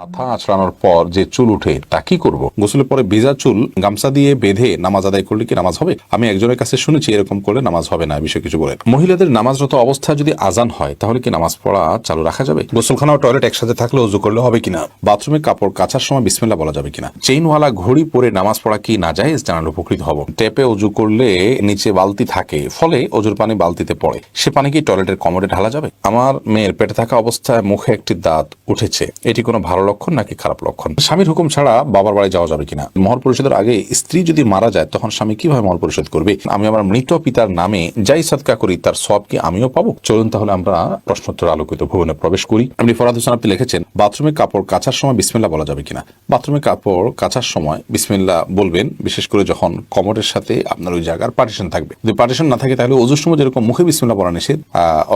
মাথা আঁচড়ানোর পর যে চুল উঠে তা কি করব? গোসলের পরে ভেজা চুল গামছা দিয়ে বেঁধে নামাজ আদায় করলে কি নামাজ হবে? আমি একজনের কাছে শুনেছি এরকম করলে নামাজ হবে না, বিষয় কিছু বলেন। মহিলাদের নামাজরত অবস্থায় যদি আজান হয় তাহলে কি নামাজ পড়া চালু রাখা যাবে? গোসলখানা ও টয়লেট একসাথে থাকলে ওযু করলে হবে কিনা? বাথরুমে কাপড় কাচার সময় বিসমিল্লাহ বলা যাবে কিনা? চেইনওয়ালা ঘড়ি পরে নামাজ পড়া কি নাজায়েজ? জানালে উপকৃত হব। ট্যাপে ওযু করলে নিচে বালতি থাকে, ফলে ওযুর পানি বালতিতে পড়ে, সে পানি কি টয়লেটের কমোডে ঢালা যাবে? আমার মেয়ের পেটে থাকা অবস্থায় মুখে একটি দাঁত উঠেছে, এটি কোনো ভালো লক্ষণ নাকি খারাপ লক্ষণ? স্বামীর হুকুম ছাড়া বাবার বাড়ি যাওয়া যাবে কিনা? মহর পরিশোধের আগে স্ত্রী যদি মারা যায় তখন স্বামী কিভাবে মহর পরিশোধ করবে? আমি আমার মৃত পিতার নামে যাই সদকা করি তার সব কি আমিও পাবো? চলুন তাহলে আমরা প্রশ্নোত্তর আলোকিত ভুবনে প্রবেশ করি। আপনি ফরহাদ হোসেন আপনি লিখেছেন, বাথরুমে কাপড় কাচার সময় বিসমিল্লাহ বলা যাবে কিনা? বাথরুমে কাপড় কাচার সময় বিসমিল্লাহ বলবেন, বিশেষ করে যখন কমোডের সাথে আপনার ওই জায়গার পার্টিশন থাকবে। যদি পার্টিশন না থাকে তাহলে ওযুর সময় যেরকম মুখে বিসমিল্লাহ বলা নিষেধ,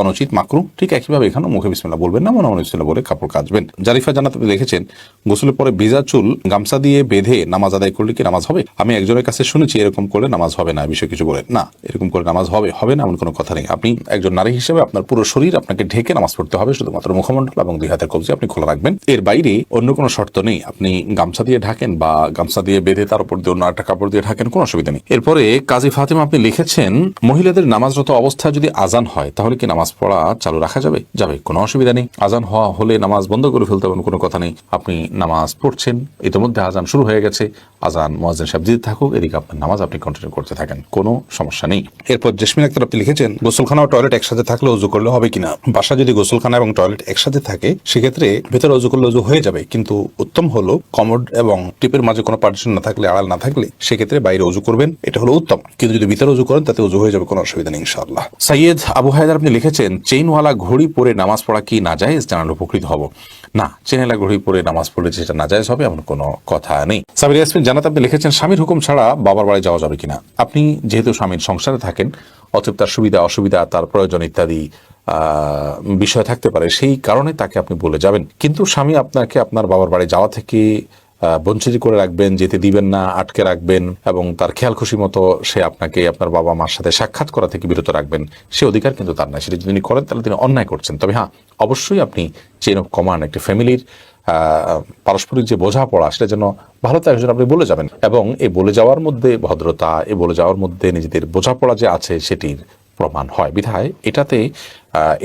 অনুচিত, মাকরুহ, ঠিক একইভাবে এখানেও মুখে বিসমিল্লাহ বলবেন না, মনে মনে বিসমিল্লাহ বলে কাপড় কাচবেন। জারিফা জান্নাত আপনি লিখেছেন, গোসলের পরে ভেজা চুল গামছা দিয়ে বেঁধে নামাজ আদায় করলে কি নামাজ হবে? আমি একজনের কাছে শুনেছি এরকম করলে নামাজ হবে না, বিষয় কিছু বলেন। না, এরকম করে নামাজ হবে না এমন কোনো কথা নেই। আপনি একজন নারী হিসেবে আপনার পুরো শরীর আপনাকে ঢেকে নামাজ পড়তে হবে, শুধুমাত্র মুখমণ্ডল এবং দুই হাতের কবজি আপনি খোলা রাখবেন, এর বাইরে অন্য কোনো শর্ত নেই। আপনি গামছা দিয়ে ঢাকেন বা গামছা দিয়ে বেঁধে তার উপর দিয়ে অন্য একটা কাপড় দিয়ে ঢাকেন, কোনো অসুবিধা নেই। এরপরে কাজী ফাতেমা আপনি লিখেছেন, মহিলাদের নামাজরত অবস্থায় যদি আজান হয় তাহলে কি নামাজ পড়া চালু রাখা যাবে? যাবে, কোনো অসুবিধা নেই। আজান হওয়া হলে নামাজ বন্ধ করে ফেলতে হবে, কোনো কথা নেই। আপনি নামাজ পড়ছেন, ইতিমধ্যে আজান শুরু হয়ে গেছে, আজান মুয়াজ্জিন সাহেব দিতে থাকুক, এদিকে আপনার নামাজ আপনি কন্টিনিউ করতে থাকেন, কোনো সমস্যা নেই। এরপর জেসমিন আক্তার আপনি লিখেছেন, গোসলখানা ও টয়লেট একসাথে থাকলে ওযু করলে হবে কিনা? বাসা যদি গোসলখানা এবং টয়লেট একসাথে থাকে সেক্ষেত্রে ভেতরে ওযু করলে ওযু হয়ে যাবে, কিন্তু উত্তম হলো কমোড এবং টিপের মাঝে কোনো পার্টিশন না থাকলে, আড়াল না থাকলে সেক্ষেত্রে বাইরে ওযু করবেন, এটা হলো উত্তম। কিন্তু যদি ভিতরে ওযু করেন তাতে ওযু হয়ে যাবে, কোনো অসুবিধা নেই ইনশাআল্লাহ। সৈয়দ আবু হায়দার আপনি লিখেছেন, চেইনওয়ালা ঘড়ি পরে নামাজ পড়া কি নাজায়েজ? জানালে উপকৃত হব। না, চেইনওয়ালা ঘড়ি পরে নামাজ পড়লে যেটা নাজায়েজ হবে এমন কোনো কথা নেই। সাবির ইয়াসমিন জান্নাত আপনি লিখেছেন, স্বামীর হুকুম ছাড়া বাবার বাড়ি যাওয়া যাবে কিনা? আপনি যেহেতু স্বামীর সংসারে থাকেন, অতএব তার সুবিধা অসুবিধা, তার প্রয়োজন ইত্যাদি বিষয় থাকতে পারে, সেই কারণে তাকে আপনি বলে যাবেন। কিন্তু স্বামী আপনাকে আপনার বাবার বাড়ি যাওয়া থেকে বঞ্চিত করে রাখবেন, যেতে দিবেন না, আটকে রাখবেন এবং তার খেয়াল খুশি মতো সে আপনাকে আপনার বাবা মার সাথে সাক্ষাৎ করা থেকে বিরত রাখবেন, সে অধিকার কিন্তু তার নাই। সেটা যদি তিনি করেন তাহলে তিনি অন্যায় করছেন। তবে হ্যাঁ, অবশ্যই আপনি চেইন অফ কমান্ড, একটি ফ্যামিলির পারস্পরিক যে বোঝাপড়া, সেটা যেন ভালো থাকে সেটা আপনি বলে যাবেন, এবং এই বলে যাওয়ার মধ্যে ভদ্রতা, এই বলে যাওয়ার মধ্যে নিজেদের বোঝাপড়া যে আছে সেটির প্রমাণ হয়। বিধায়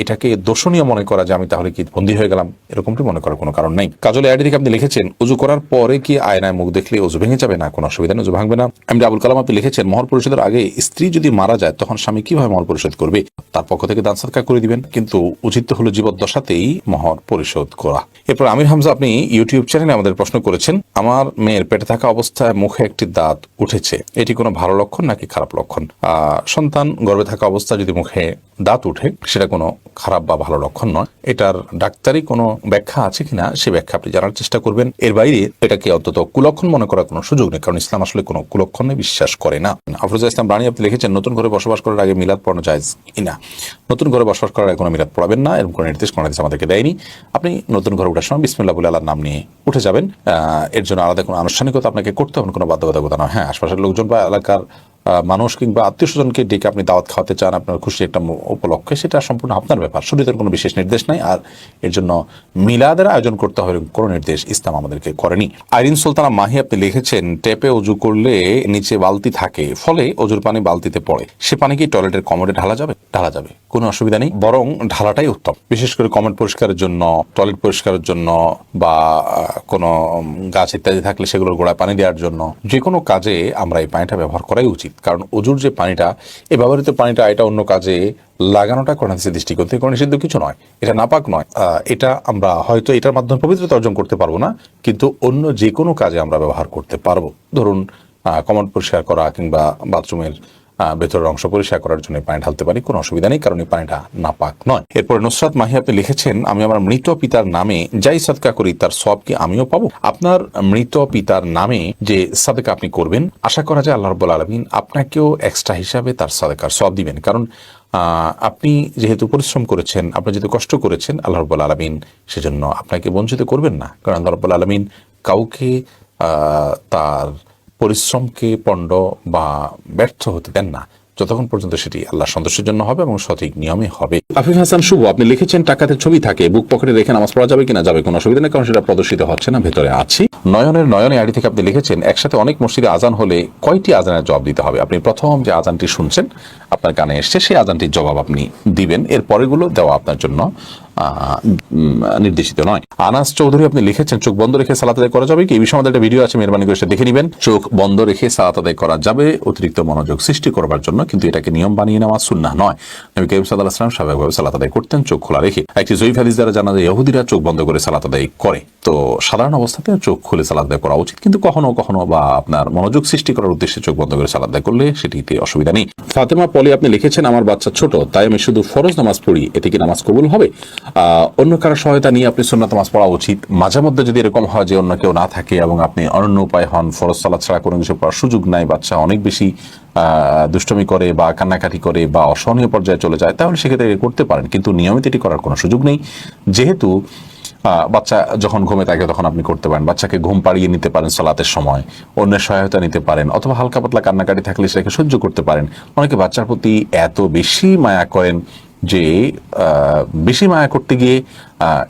এটাকে দোষণীয় মনে করা যে আমি তাহলে কি বন্দী হয়ে গেলাম, এরকমটি মনে করার কোনো কারণ নেই। কাজল আইডি থেকে আপনি লিখেছেন, উযু করার পরে কি আয়নায় মুখ দেখলে উযু ভেঙে যাবে? না, কোনো অসুবিধা নেই, উযু ভাঙবে না। এমডি আবুল কালাম আপনি লিখেছেন, মহর পরিশোধের আগে স্ত্রী যদি মারা যায় তখন স্বামী কিভাবে মহর পরিশোধ করবে? তার পক্ষ থেকে দান সদকা করে দিবেন, কিন্তু উচিত হলো জীবদ্দশাতেই মহর পরিশোধ করা। এরপর আমির হামজা আপনি ইউটিউব চ্যানেলে আমাদের প্রশ্ন করেছেন, আমার মেয়ের পেটে থাকা অবস্থায় মুখে একটি দাঁত উঠেছে, এটি কোনো ভালো লক্ষণ নাকি খারাপ লক্ষণ? সন্তান গর্ভে থাকা অবস্থায় যদি মুখে দাঁত উঠে সেটা কোনো খারাপ বা ভালো লক্ষণ নয়। এটার ডাক্তারি কোনো ব্যাখ্যা আছে কিনা সে ব্যাখ্যা আপনি জানার চেষ্টা করবেন। এর বাইরে এটাকে অন্তত কুলক্ষণ মনে করার কোনো সুযোগ নেই, কারণ ইসলাম আসলে কোনো কুলক্ষণে বিশ্বাস করে না। আফরোজা ইসলাম রানী আপনি লিখেছেন, নতুন ঘরে বসবাস করার আগে মিলাদ পড়ানো জায়েজ কিনা? নতুন ঘরে বসবাস করার আগে কোনো মিলাদ পড়াবেন না, এরকম কোনো নির্দেশ আমাদেরকে দেয়নি। আপনি নতুন ঘরে ওঠার সময় বিসমিল্লাহ বলে আল্লাহর নাম নিয়ে উঠে যাবেন। এর জন্য আলাদা কোনো আনুষ্ঠানিকতা আপনাকে করতে হবে, কোনো বাধ্যবাধকতা নয়। হ্যাঁ, আশপাশের লোকজন বা এলাকার মানুষ কিংবা আত্মীয় স্বজনকে ডেকে আপনি দাওয়াত খাওয়াতে চান আপনার খুশি একটা উপলক্ষে, সেটা সম্পূর্ণ আপনার ব্যাপার, শরীয়তের কোনো বিশেষ নির্দেশ নাই। আর এর জন্য মিলাদের আয়োজন করতে হবে কোনো নির্দেশ ইসলাম আমাদেরকে করেনি। আইরিন সুলতানা মাহি আপনি লিখেছেন, ট্যাপে ওযু করলে নিচে বালতি থাকে, ফলে ওযুর পানি বালতিতে পড়ে, সে পানি কি টয়লেটের কমোডে ঢালা যাবে? ঢালা যাবে, কোনো অসুবিধা নেই, বরং ঢালাটাই উত্তম। বিশেষ করে কমোড পরিষ্কারের জন্য, টয়লেট পরিষ্কারের জন্য বা কোনো গাছ ইত্যাদি থাকলে সেগুলোর গোড়ায় পানি দেওয়ার জন্য, যে কোনো কাজে আমরা এই পানিটা ব্যবহার করাই উচিত। কারণ ওযুর যে পানিটা, এই ব্যবহৃত পানিটা, এটা অন্য কাজে লাগানোটা কোরআন হাদিসের দৃষ্টিকোণ থেকে কোনো নিষিদ্ধ কিছু নয়, এটা নাপাক নয়। এটা আমরা হয়তো এটার মাধ্যমে পবিত্রতা অর্জন করতে পারবো না, কিন্তু অন্য যে কোনো কাজে আমরা ব্যবহার করতে পারবো। ধরুন কমোড পরিষ্কার করা কিংবা বাথরুমের ভেতরের অংশ পরিষ্কার করার জন্য পানি ঢালতে পারি, কোনো অসুবিধা নেই, কারণ এই পানিটা নাপাক নয়। এরপর নুসরাত মাহি আপনি লিখেছেন, আমি আমার মৃত পিতার নামে যাই সদকা করি তার সব কি আমিও পাবো? আপনার মৃত পিতার নামে যে সাদকা আপনি করবেন, আশা করা যায় আল্লাহ রাব্বুল আলামিন আপনাকেও এক্সট্রা হিসাবে তার সাদকার সওয়াব দিবেন। কারণ আপনি যেহেতু পরিশ্রম করেছেন, আপনি যেহেতু কষ্ট করেছেন, আল্লাহ রাব্বুল আলামিন সেজন্য আপনাকে বঞ্চিত করবেন না। কারণ আল্লাহ রাব্বুল আলামিন কাউকে তার পরিশ্রমকে পণ্ড বা ব্যর্থ হতে দেন না। যতক্ষণ পর্যন্ত সেটি আল্লাহ সন্তুষ্টির জন্য হবে এবং সঠিক নিয়মে হবে। আফিফ হাসান শুভ, আপনি লিখেছেন টাকাতে ছবি থাকে, বুক পকেটে রেখে নামাজ পড়া যাবে কিনা? যাবে, কোনো অসুবিধা নেই, কারণ সেটা প্রদর্শিত হচ্ছে না, ভেতরে আছি। নয়নে আইডি থেকে আপনি লিখেছেন একসাথে অনেক মসজিদে আজান হলে কয়টি আজানের জবাব দিতে হবে? আপনি প্রথম যে আজানটি শুনছেন আপনার কানে এসছে সেই আজানটির জবাব আপনি দিবেন, এর পরেগুলো দেওয়া আপনার জন্য নির্দেশিত নয়। আনাস চৌধুরী আপনি লিখেছেন চোখ বন্ধ রেখে সালাত আদায় করা যাবে কি? এই বিষয়ে আমাদের একটা ভিডিও আছে, মেহরবানি করে সেটা দেখে নেবেন। চোখ বন্ধ রেখে সালাত আদায় করা যাবে অতিরিক্ত মনোযোগ সৃষ্টি করবার জন্য, কিন্তু এটাকে নিয়ম বানিয়ে নেওয়া সুন্নাহ নয়। নবী করিম সাল্লাল্লাহু আলাইহি ওয়াসাল্লাম স্বাভাবিকভাবে সালাত আদায় করতেন চোখ খোলা রেখে। একটি জয়ীফ হাদিস দ্বারা জানা যায় ইহুদিরা চোখ বন্ধ করে সালাত আদায় করে, তো সাধারণ অবস্থাতে চোখ খুলে সালাত আদায় করা উচিত, কিন্তু কখনো কখনো বা আপনার মনোযোগ সৃষ্টি করার উদ্দেশ্যে চোখ বন্ধ করে সালাত আদায় করলে সেটিতে অসুবিধা নেই। ফাতেমা পলি আপনি লিখেছেন আমার বাচ্চা ছোট, তাই আমি শুধু ফরজ নামাজ পড়ি, এতে কি নামাজ কবুল হবে? অন্য কারো সহায়তা নিয়ে আপনি সুন্নাত নামাজ পড়া উচিত। মাঝে মধ্যে যদি এরকম হয় যে অন্য কেউ না থাকে এবং আপনি অনন্য উপায় হন, ফরজ সালাত ছাড়া কোনো কিছু পড়ার সুযোগ নাই, বাচ্চা অনেক বেশি দুষ্টমি করে বা কান্নাকাটি করে বা অসহনীয় পর্যায়ে চলে যায়, তাহলে সেক্ষেত্রে করতে পারেন, কিন্তু নিয়মিত এটি করার কোনো সুযোগ নেই। যেহেতু বাচ্চা যখন ঘুমে থাকে তখন আপনি করতে পারেন, বাচ্চাকে ঘুম পাড়িয়ে নিতে পারেন সালাতের সময়, অন্যের সহায়তা নিতে পারেন, অথবা হালকা পাতলা কান্নাকাটি থাকলে সেটাকে সহ্য করতে পারেন। অনেকে বাচ্চার প্রতি এত বেশি মায়া করেন যে বেশি মায়া করতে গিয়ে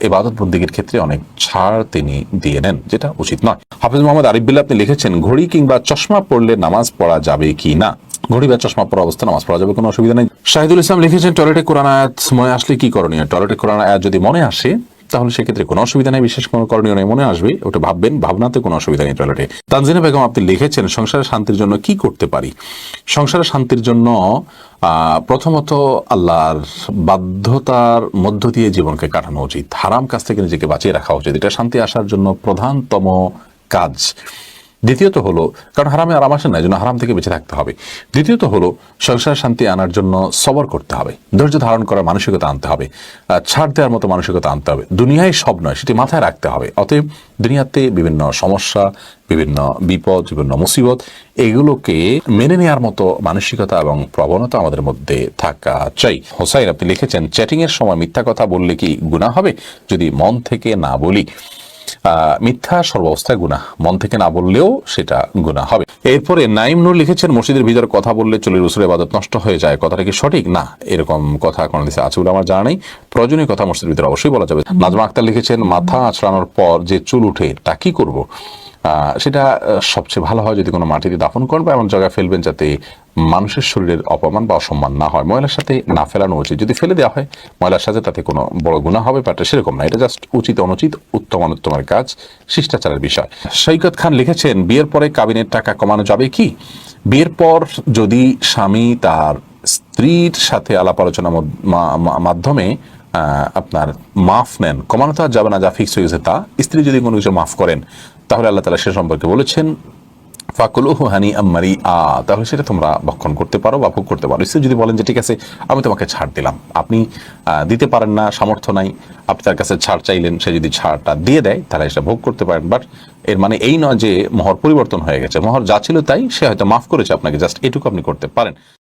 ইবাদত বন্দেগীর ক্ষেত্রে অনেক ছাড় তিনি দিয়ে নেন, যেটা উচিত নয়। হাফেজ মোহাম্মদ আরিফ বিল্লাহ আপনি লিখেছেন ঘড়ি কিংবা চশমা পড়লে নামাজ পড়া যাবে কি না? ঘড়ি বা চশমা পরা অবস্থা নামাজ পড়া যাবে, কোনো অসুবিধা নেই। শাহিদুল ইসলাম লিখেছেন টয়লেটে কোরআন আয়াত মনে আসলে কি করণীয়? টয়লেটে কোরআন আয়াত যদি মনে আসে তাহলে সেক্ষেত্রে কোনো অসুবিধা নেই, বিশেষ কোনো করণীয় নেই, মনে আসবে ওটা ভাববেন, ভাবনাতে কোনো অসুবিধা নেই টয়লেটে। তানজিনা বেগম আপনি লিখেছেন সংসারের শান্তির জন্য কি করতে পারি? সংসারের শান্তির জন্য প্রথমত আল্লাহর বাধ্যতার মধ্য দিয়ে জীবনকে কাটানো উচিত, হারাম কাজ থেকে নিজেকে বাঁচিয়ে রাখা উচিত, এটা শান্তি আসার জন্য প্রধানতম কাজ। দ্বিতীয়ত হলো, কারণ হারামে আরাম আসে না, এই জন্য হারাম থেকে বেঁচে থাকতে হবে। দ্বিতীয়ত হলো সংসার শান্তি আনার জন্য সবর করতে হবে, ধৈর্য ধারণ করার মানসিকতা আনতে হবে, ছাড় দেওয়ার মতো মানসিকতা আনতে হবে। দুনিয়ায় সব নয় সেটি মাথায় রাখতে হবে। অতএব দুনিয়াতে বিভিন্ন সমস্যা, বিভিন্ন বিপদ, বিভিন্ন মুসিবত, এগুলোকে মেনে নেওয়ার মতো মানসিকতা এবং প্রবণতা আমাদের মধ্যে থাকা চাই। হোসাইন আপনি লিখেছেন চ্যাটিং এর সময় মিথ্যা কথা বললে কি গুনাহ হবে যদি মন থেকে না বলি? মিথ্যা সর্বাবস্থায় গুনাহ, মন থেকে না বললেও সেটা গুনাহ হবে। এরপরে নাইম নূর লিখেছেন মসজিদের ভিতরে কথা বললে চলে রসুলের ইবাদত নষ্ট হয়ে যায়, কথাটা কি সঠিক? না, এরকম কথা কোন হাদিসে আছে বলে আমার জানা নেই। প্রয়োজনীয় কথা মসজিদের ভিতরে অবশ্যই বলা যাবে। নাজমা আক্তার লিখেছেন মাথা আঁচড়ানোর পর যে চুল উঠে তা কি করব? সেটা সবচেয়ে ভালো হয় যদি কোনো মাটিতে দাফন করেন বা এমন জায়গায় ফেলবেন যাতে মানুষের শরীরের অপমান বা অসম্মান না হয়। ময়লার সাথে না ফেলানো উচিত, যদি ফেলে দেওয়া হয় ময়লার সাথে তাতে কোনো বড় গুনাহ হবে ব্যাপারটা সেরকম না, এটা জাস্ট উচিত অনুচিত, উত্তম অনুত্তমের কাজ, শিষ্টাচারের বিষয়। সৈকত খান লিখেছেন বিয়ের পরে কাবিনের টাকা কমানো যাবে কি? বিয়ের পর যদি স্বামী তার স্ত্রীর সাথে আলাপ আলোচনার মাধ্যমে আপনার মাফ নেন, কমানো তো আর যাবে না, যা ফিক্স হয়ে গেছে তা। স্ত্রী যদি কোনো কিছু মাফ করেন তাহলে আল্লাহ তাআলা সে সম্পর্কে বলেছেন ফাকুলুহু হানিআম মারিআ, তাহলে সেটা তোমরা ভক্ষণ করতে পারো বা ভোগ করতে পারো। স্ত্রী যদি বলেন যে ঠিক আছে আমি তোমাকে ছাড় দিলাম, আপনি দিতে পারেন না, সামর্থ্য নাই, আপনি তার কাছে ছাড় চাইলেন, সে যদি ছাড়টা দিয়ে দেয় তাহলে সেটা ভোগ করতে পারেন। বাট এর মানে এই নয় যে মোহর পরিবর্তন হয়ে গেছে, মোহর যা ছিল তাই, সে হয়তো মাফ করেছে আপনাকে, জাস্ট এটুকু আপনি করতে পারেন।